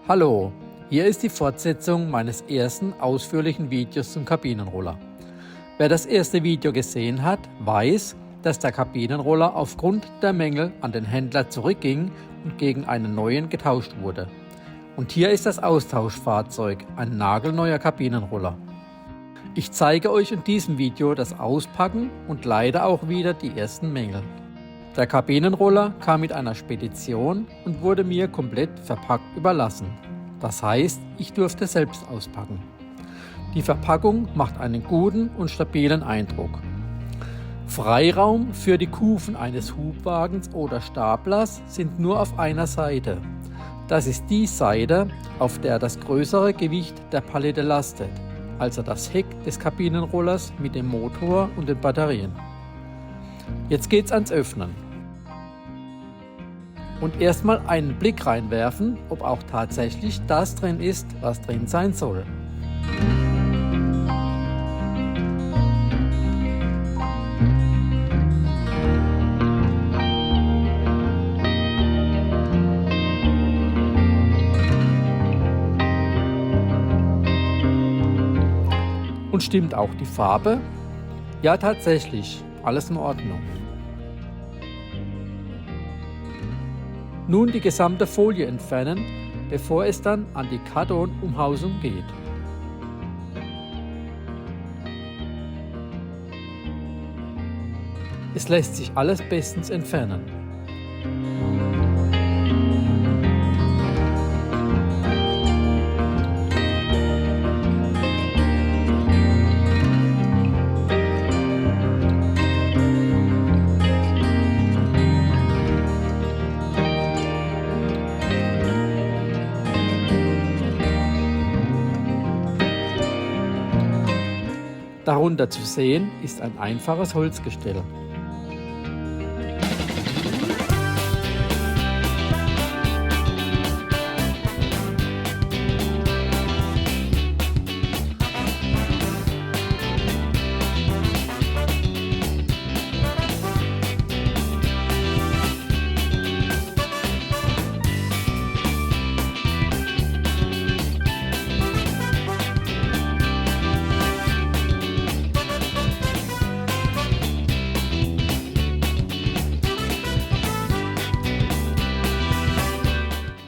Hallo, hier ist die Fortsetzung meines ersten ausführlichen Videos zum Kabinenroller. Wer das erste Video gesehen hat, weiß, dass der Kabinenroller aufgrund der Mängel an den Händler zurückging und gegen einen neuen getauscht wurde. Und hier ist das Austauschfahrzeug, ein nagelneuer Kabinenroller. Ich zeige euch in diesem Video das Auspacken und leider auch wieder die ersten Mängel. Der Kabinenroller kam mit einer Spedition und wurde mir komplett verpackt überlassen. Das heißt, ich durfte selbst auspacken. Die Verpackung macht einen guten und stabilen Eindruck. Freiraum für die Kufen eines Hubwagens oder Staplers sind nur auf einer Seite. Das ist die Seite, auf der das größere Gewicht der Palette lastet, also das Heck des Kabinenrollers mit dem Motor und den Batterien. Jetzt geht's ans Öffnen. Und erstmal einen Blick reinwerfen, ob auch tatsächlich das drin ist, was drin sein soll. Und stimmt auch die Farbe? Ja, tatsächlich, alles in Ordnung. Nun die gesamte Folie entfernen, bevor es dann an die Kartonumhausung geht. Es lässt sich alles bestens entfernen. Darunter zu sehen ist ein einfaches Holzgestell.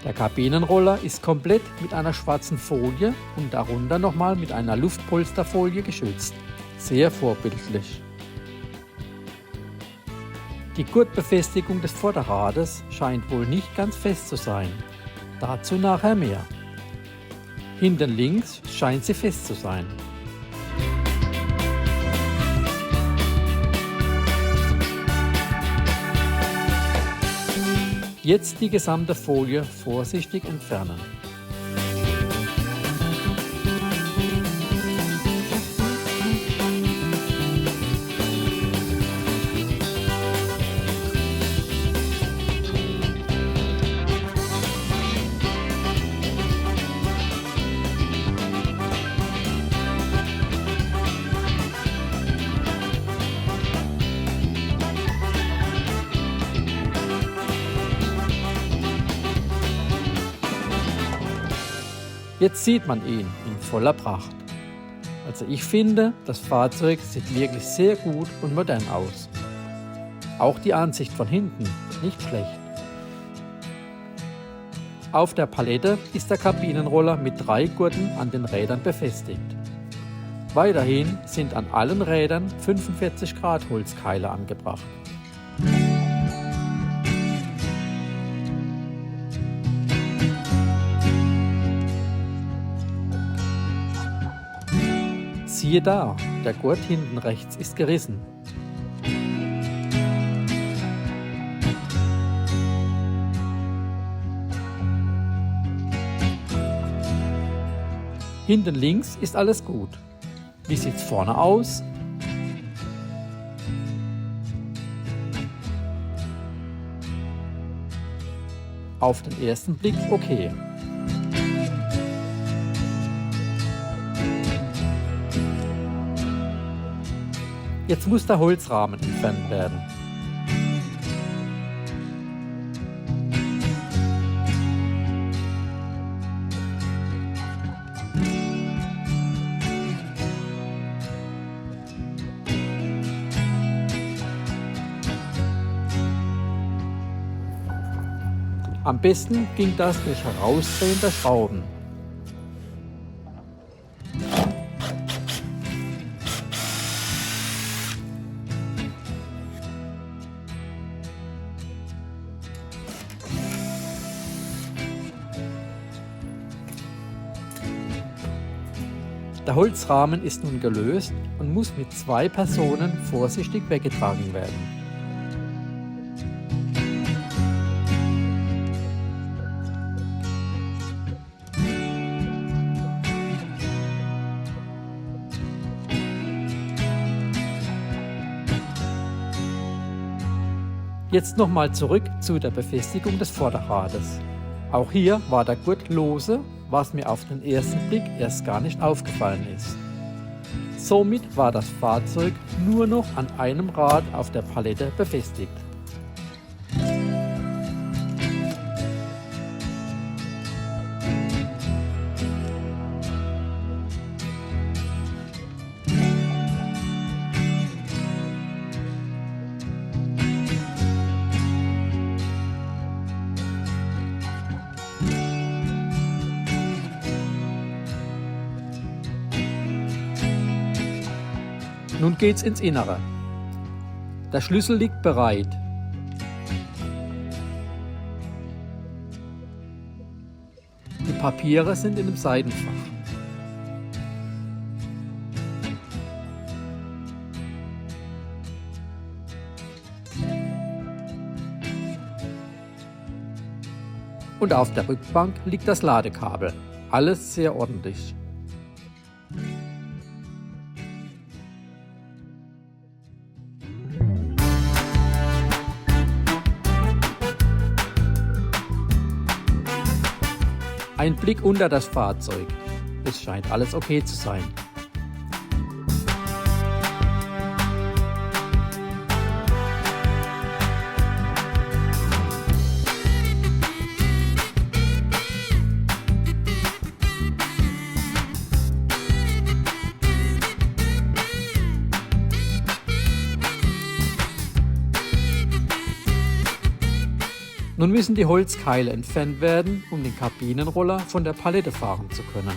Der Kabinenroller ist komplett mit einer schwarzen Folie und darunter nochmal mit einer Luftpolsterfolie geschützt. Sehr vorbildlich. Die Gurtbefestigung des Vorderrades scheint wohl nicht ganz fest zu sein. Dazu nachher mehr. Hinten links scheint sie fest zu sein. Jetzt die gesamte Folie vorsichtig entfernen. Jetzt sieht man ihn in voller Pracht. Also ich finde, das Fahrzeug sieht wirklich sehr gut und modern aus. Auch die Ansicht von hinten nicht schlecht. Auf der Palette ist der Kabinenroller mit 3 Gurten an den Rädern befestigt. Weiterhin sind an allen Rädern 45 Grad Holzkeile angebracht. Siehe da, der Gurt hinten rechts ist gerissen. Hinten links ist alles gut. Wie sieht's vorne aus? Auf den ersten Blick okay. Jetzt muss der Holzrahmen entfernt werden. Am besten ging das durch Herausdrehen der Schrauben. Der Holzrahmen ist nun gelöst und muss mit 2 Personen vorsichtig weggetragen werden. Jetzt nochmal zurück zu der Befestigung des Vorderrades. Auch hier war der Gurt lose, was mir auf den ersten Blick erst gar nicht aufgefallen ist. Somit war das Fahrzeug nur noch an einem Rad auf der Palette befestigt. Nun geht's ins Innere. Der Schlüssel liegt bereit. Die Papiere sind in dem Seitenfach. Und auf der Rückbank liegt das Ladekabel. Alles sehr ordentlich. Ein Blick unter das Fahrzeug. Es scheint alles okay zu sein. Nun müssen die Holzkeile entfernt werden, um den Kabinenroller von der Palette fahren zu können.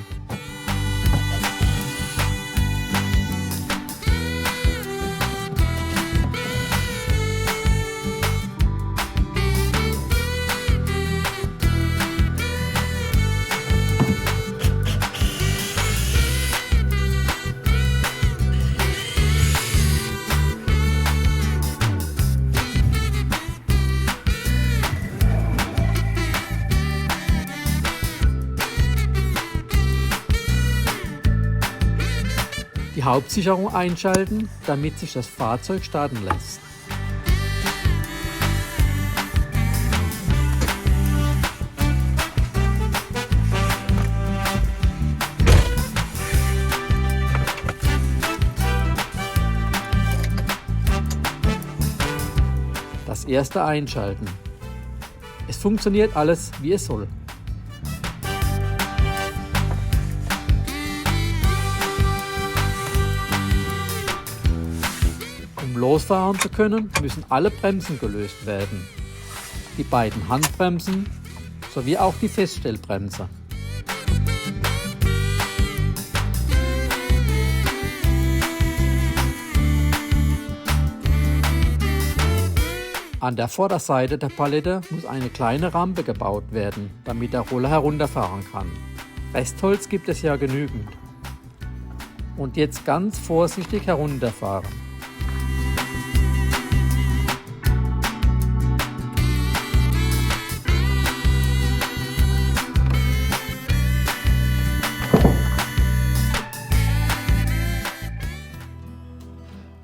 Die Hauptsicherung einschalten, damit sich das Fahrzeug starten lässt. Das erste einschalten. Es funktioniert alles, wie es soll. Um losfahren zu können, müssen alle Bremsen gelöst werden. Die beiden Handbremsen sowie auch die Feststellbremse. An der Vorderseite der Palette muss eine kleine Rampe gebaut werden, damit der Roller herunterfahren kann. Restholz gibt es ja genügend. Und jetzt ganz vorsichtig herunterfahren.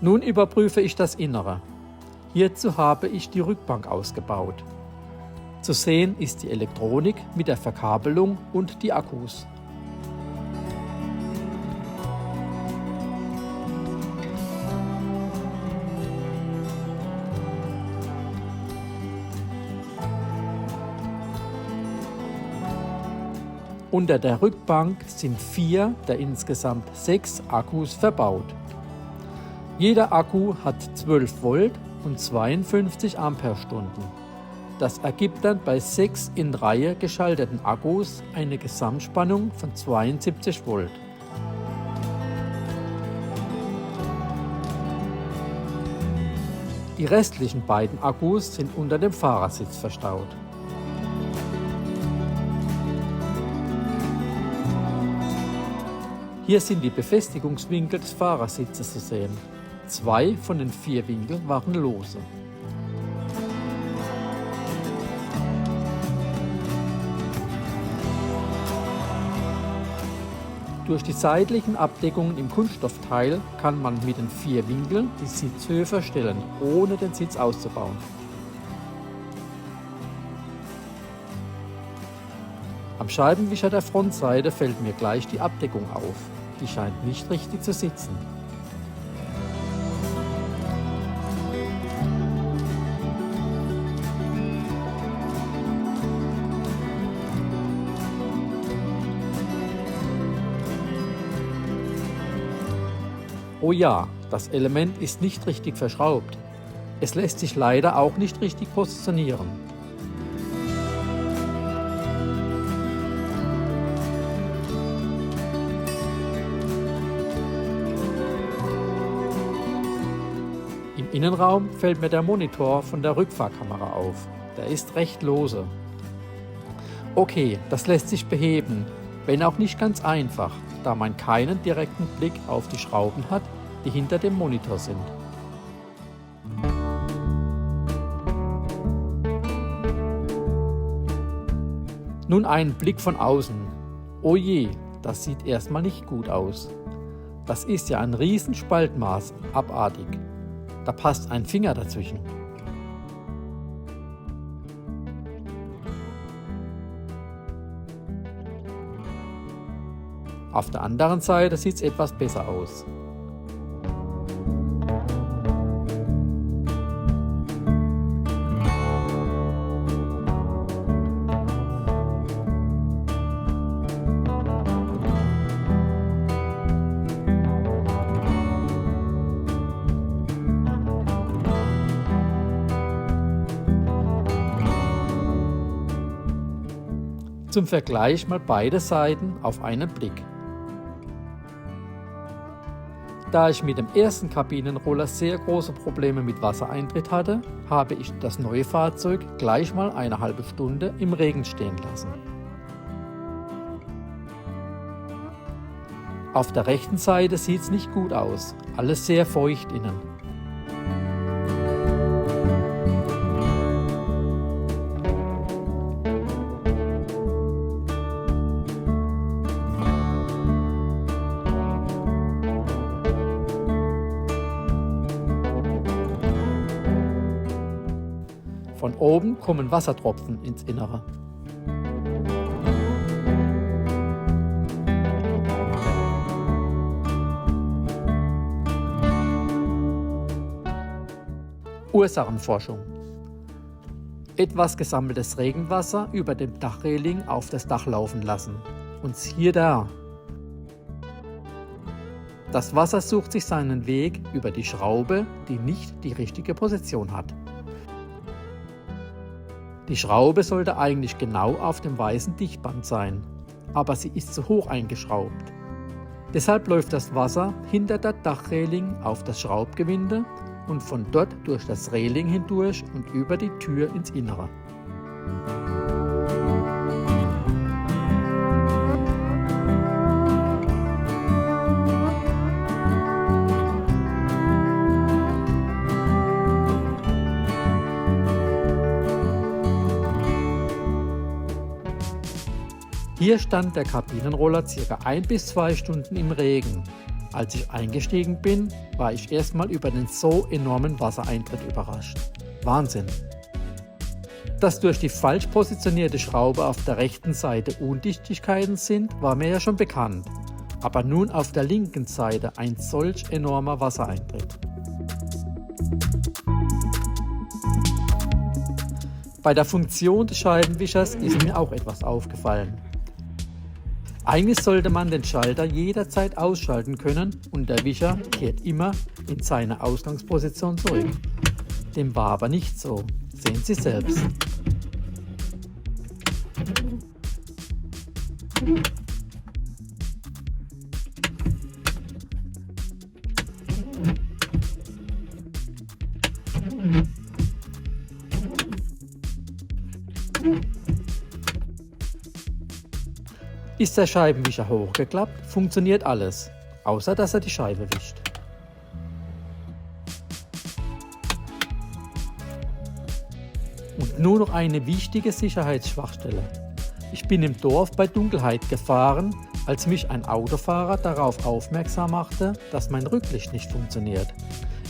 Nun überprüfe ich das Innere. Hierzu habe ich die Rückbank ausgebaut. Zu sehen ist die Elektronik mit der Verkabelung und die Akkus. Unter der Rückbank sind 4 der insgesamt 6 Akkus verbaut. Jeder Akku hat 12 Volt und 52 Ampere-Stunden. Das ergibt dann bei 6 in Reihe geschalteten Akkus eine Gesamtspannung von 72 Volt. Die restlichen beiden Akkus sind unter dem Fahrersitz verstaut. Hier sind die Befestigungswinkel des Fahrersitzes zu sehen. 2 von den 4 Winkeln waren lose. Durch die seitlichen Abdeckungen im Kunststoffteil kann man mit den 4 Winkeln die Sitzhöhe verstellen, ohne den Sitz auszubauen. Am Scheibenwischer der Frontseite fällt mir gleich die Abdeckung auf. Die scheint nicht richtig zu sitzen. Oh ja, das Element ist nicht richtig verschraubt. Es lässt sich leider auch nicht richtig positionieren. Im Innenraum fällt mir der Monitor von der Rückfahrkamera auf. Der ist recht lose. Okay, das lässt sich beheben, wenn auch nicht ganz einfach, da man keinen direkten Blick auf die Schrauben hat, die hinter dem Monitor sind. Nun einen Blick von außen. Oh je, das sieht erstmal nicht gut aus. Das ist ja ein Riesenspaltmaß, abartig. Da passt ein Finger dazwischen. Auf der anderen Seite sieht es etwas besser aus. Zum Vergleich mal beide Seiten auf einen Blick. Da ich mit dem ersten Kabinenroller sehr große Probleme mit Wassereintritt hatte, habe ich das neue Fahrzeug gleich mal eine halbe Stunde im Regen stehen lassen. Auf der rechten Seite sieht es nicht gut aus, alles sehr feucht innen. Von oben kommen Wassertropfen ins Innere. Ursachenforschung. Etwas gesammeltes Regenwasser über dem Dachreling auf das Dach laufen lassen. Und siehe da! Das Wasser sucht sich seinen Weg über die Schraube, die nicht die richtige Position hat. Die Schraube sollte eigentlich genau auf dem weißen Dichtband sein, aber sie ist zu hoch eingeschraubt. Deshalb läuft das Wasser hinter der Dachreling auf das Schraubgewinde und von dort durch das Reling hindurch und über die Tür ins Innere. Hier stand der Kabinenroller ca. 1 bis 2 Stunden im Regen. Als ich eingestiegen bin, war ich erstmal über den so enormen Wassereintritt überrascht. Wahnsinn! Dass durch die falsch positionierte Schraube auf der rechten Seite Undichtigkeiten sind, war mir ja schon bekannt. Aber nun auf der linken Seite ein solch enormer Wassereintritt. Bei der Funktion des Scheibenwischers ist mir auch etwas aufgefallen. Eigentlich sollte man den Schalter jederzeit ausschalten können und der Wischer kehrt immer in seine Ausgangsposition zurück. Dem war aber nicht so. Sehen Sie selbst. Ist der Scheibenwischer hochgeklappt, funktioniert alles, außer dass er die Scheibe wischt. Und nur noch eine wichtige Sicherheitsschwachstelle. Ich bin im Dorf bei Dunkelheit gefahren, als mich ein Autofahrer darauf aufmerksam machte, dass mein Rücklicht nicht funktioniert.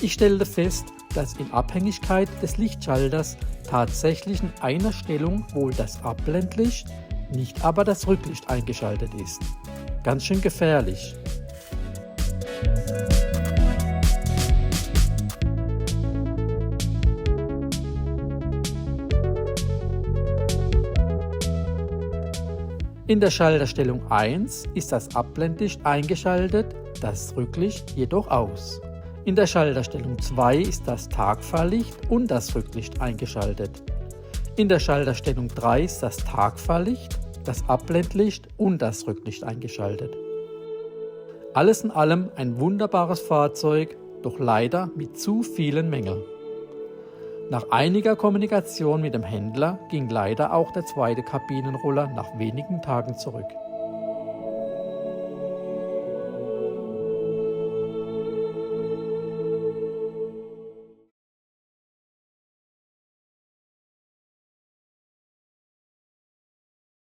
Ich stellte fest, dass in Abhängigkeit des Lichtschalters tatsächlich in einer Stellung wohl das Abblendlicht, nicht aber das Rücklicht eingeschaltet ist. Ganz schön gefährlich. In der Schalterstellung 1 ist das Abblendlicht eingeschaltet, das Rücklicht jedoch aus. In der Schalterstellung 2 ist das Tagfahrlicht und das Rücklicht eingeschaltet. In der Schalterstellung 3 ist das Tagfahrlicht, das Abblendlicht und das Rücklicht eingeschaltet. Alles in allem ein wunderbares Fahrzeug, doch leider mit zu vielen Mängeln. Nach einiger Kommunikation mit dem Händler ging leider auch der zweite Kabinenroller nach wenigen Tagen zurück.